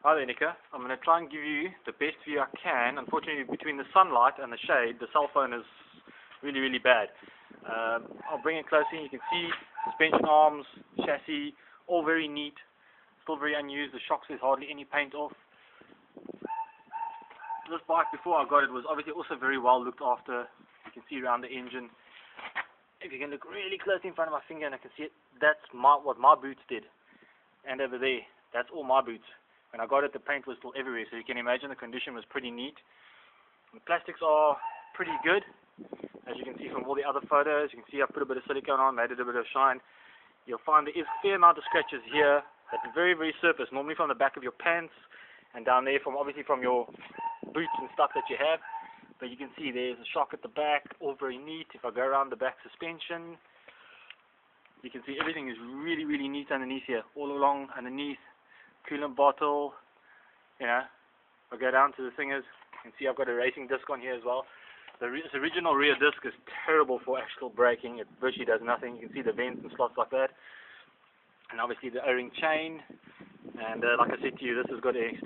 Hi there, Nika. I'm going to try and give you the best view I can. Unfortunately, between the sunlight and the shade, the cell phone is really, really bad. I'll bring it closer. You can see suspension arms, chassis, all very neat. Still very unused. The shocks, there's hardly any paint off. This bike, before I got it, was obviously also very well looked after. You can see around the engine. If you can look really close in front of my finger and I can see it, that's what my boots did. And over there, that's all my boots. When I got it, the paint was still everywhere, so you can imagine the condition was pretty neat. The plastics are pretty good, as you can see from all the other photos. You can see I put a bit of silicone on, made it a bit of shine. You'll find there is a fair amount of scratches here at the very, very surface, normally from the back of your pants, and down there obviously from your boots and stuff that you have. But you can see there's a shock at the back, all very neat. If I go around the back suspension, you can see everything is really, really neat underneath here, all along underneath. Coolant bottle, you know. I'll go down to the fingers. You can see I've got a racing disc on here as well. This original rear disc is terrible for actual braking. It virtually does nothing. You can see the vents and slots like that. And obviously the O-ring chain. And like I said to you, this has got an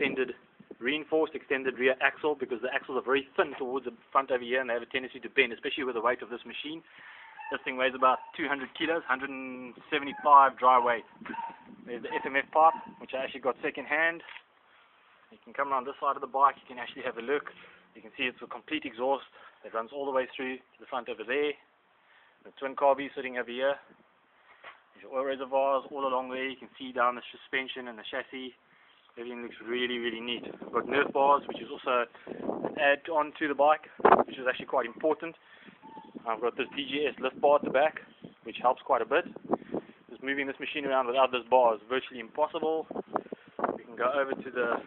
reinforced extended rear axle, because the axles are very thin towards the front over here and they have a tendency to bend, especially with the weight of this machine. This thing weighs about 200 kilos, 175 dry weight. There's the FMF pipe, which I actually got second hand. You can come around this side of the bike, you can actually have a look. You can see it's a complete exhaust that runs all the way through to the front over there. The twin carby sitting over here. There's your oil reservoirs all along there. You can see down the suspension and the chassis. Everything looks really, really neat. I've got nerf bars, which is also an add-on to the bike, which is actually quite important. I've got this DGS lift bar at the back, which helps quite a bit. Just moving this machine around without this bar is virtually impossible. We can go over to the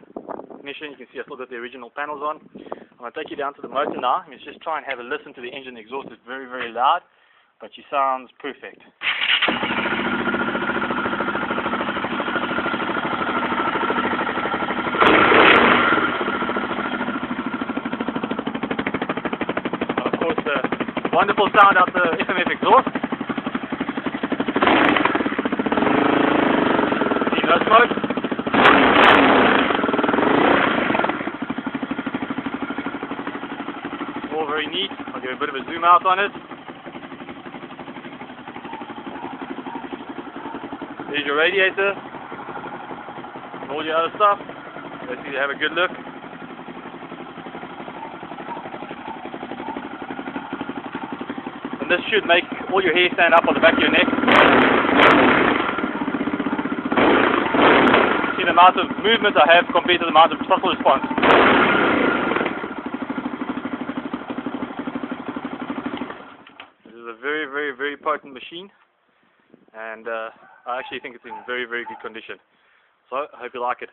ignition. You can see I still got the original panels on. I'm going to take you down to the motor now. Let's just try and have a listen to the engine exhaust. It's very, very loud, but she sounds perfect. And of course, the wonderful sound out the FMF exhaust. See no smoke. All very neat. I'll give a bit of a zoom out on it. There's your radiator and all your other stuff. Let's see, have a good look. And this should make all your hair stand up on the back of your neck. See the amount of movement I have compared to the amount of throttle response. This is a very, very, very potent machine, and I actually think it's in very, very good condition. So I hope you like it.